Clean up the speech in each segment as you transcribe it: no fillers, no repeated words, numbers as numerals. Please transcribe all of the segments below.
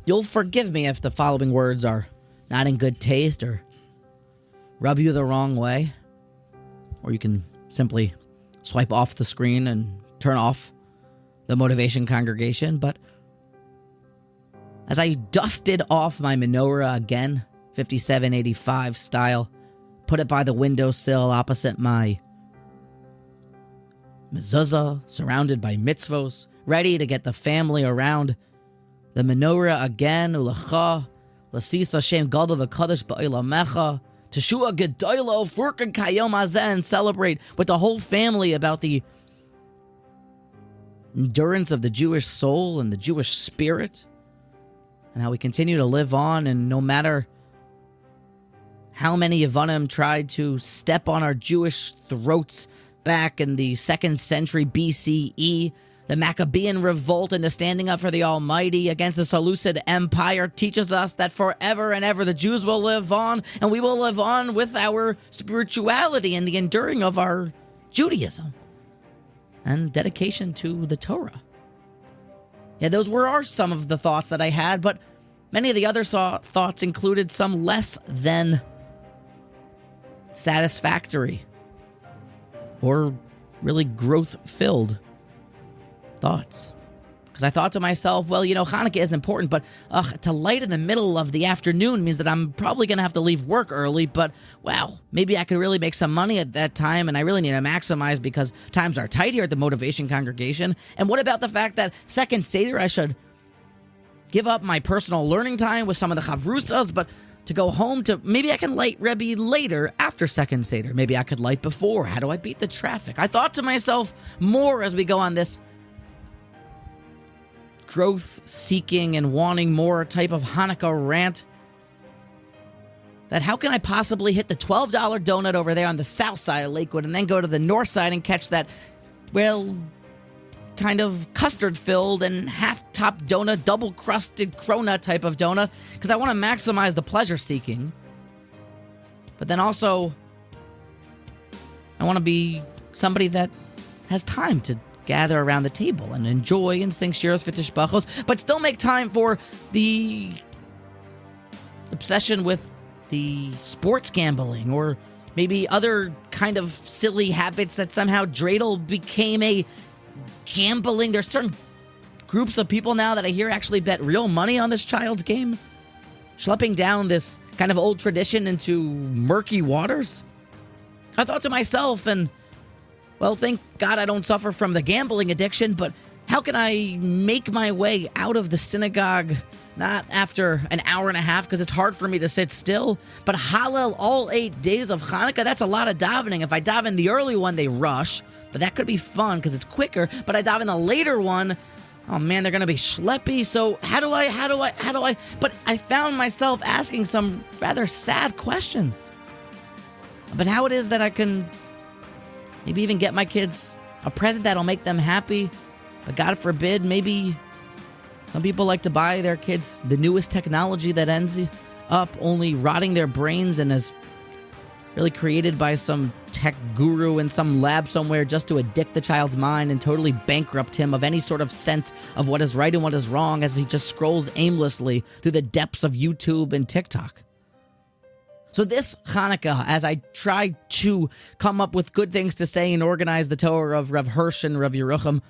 You'll forgive me if the following words are not in good taste or rub you the wrong way. Or you can simply swipe off the screen and turn off the motivation congregation. But as I dusted off my menorah again, 5785 style, put it by the windowsill opposite my mezuzah, surrounded by mitzvos, ready to get the family around the menorah again, ulecha, lasis Hashem gadol v'kadosh ba'olamecha, Teshua gedoylo furkan kayom hazeh, and celebrate with the whole family about the endurance of the Jewish soul and the Jewish spirit, and how we continue to live on, and no matter how many Yevanim tried to step on our Jewish throats back in the 2nd century BCE, the Maccabean revolt and the standing up for the Almighty against the Seleucid Empire teaches us that forever and ever the Jews will live on, and we will live on with our spirituality and the enduring of our Judaism and dedication to the Torah. Yeah, those were some of the thoughts that I had, but many of the other thoughts included some less than satisfactory or really growth-filled thoughts. Because I thought to myself, well, Hanukkah is important, but to light in the middle of the afternoon means that I'm probably going to have to leave work early, but wow, maybe I could really make some money at that time, and I really need to maximize because times are tight here at the Motivation Congregation. And what about the fact that second Seder, I should give up my personal learning time with some of the chavrusas, but to go home to, maybe I can light Rebbe later after second Seder. Maybe I could light before. How do I beat the traffic? I thought to myself more as we go on this growth-seeking and wanting more type of Hanukkah rant, that how can I possibly hit the $12 donut over there on the south side of Lakewood and then go to the north side and catch that, well, kind of custard-filled and half-top donut, double-crusted cronut type of donut, because I want to maximize the pleasure-seeking. But then also, I want to be somebody that has time to gather around the table and enjoy and sing shiros v'tishbachos, but still make time for the obsession with the sports gambling or maybe other kind of silly habits that somehow dreidel became a gambling. There's certain groups of people now that I hear actually bet real money on this child's game, schlepping down this kind of old tradition into murky waters. I thought to myself, and well, thank God I don't suffer from the gambling addiction, but how can I make my way out of the synagogue, not after an hour and a half, because it's hard for me to sit still, but Hallel all 8 days of Hanukkah? That's a lot of davening. If I daven the early one, they rush, but that could be fun because it's quicker. But I daven the later one, oh man, they're going to be schleppy. So how do I? But I found myself asking some rather sad questions about how it is that I can maybe even get my kids a present that'll make them happy. But God forbid, maybe some people like to buy their kids the newest technology that ends up only rotting their brains and is really created by some tech guru in some lab somewhere just to addict the child's mind and totally bankrupt him of any sort of sense of what is right and what is wrong as he just scrolls aimlessly through the depths of YouTube and TikTok. So this Hanukkah, as I try to come up with good things to say and organize the Torah of Rav Hirsch and Rav Yerucham,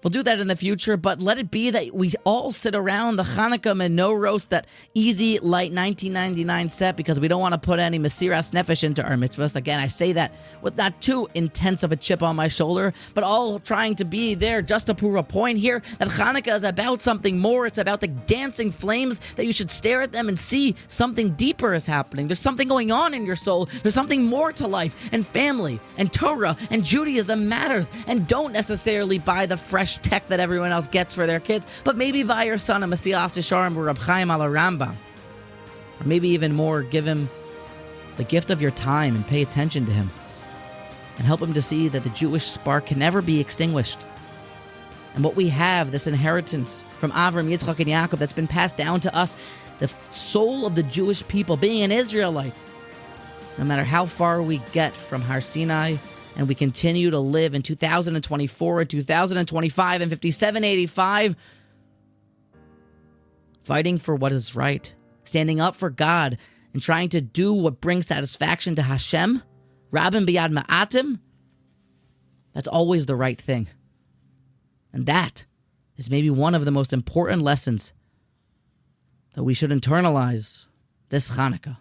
we'll do that in the future, but let it be that we all sit around the Hanukkah menorah, that easy, light 1999 set, because we don't want to put any Mesiras Nefesh into our mitzvahs. Again, I say that with not too intense of a chip on my shoulder, but all trying to be there just to prove a point here, that Hanukkah is about something more. It's about the dancing flames, that you should stare at them and see something deeper is happening. There's something going on in your soul. There's something more to life, and family, and Torah, and Judaism matters, and don't necessarily buy the fresh tech that everyone else gets for their kids, but maybe buy your son a Mesilas Yesharim or Reb Chaim al Rambam. Or maybe even more, give him the gift of your time and pay attention to him. And help him to see that the Jewish spark can never be extinguished. And what we have, this inheritance from Avram, Yitzchak, and Yaakov that's been passed down to us, the soul of the Jewish people, being an Israelite, no matter how far we get from Har Sinai, and we continue to live in 2024 and 2025 and 5785, fighting for what is right, standing up for God, and trying to do what brings satisfaction to Hashem, Rabim biyad ma'atim, that's always the right thing. And that is maybe one of the most important lessons that we should internalize this Hanukkah.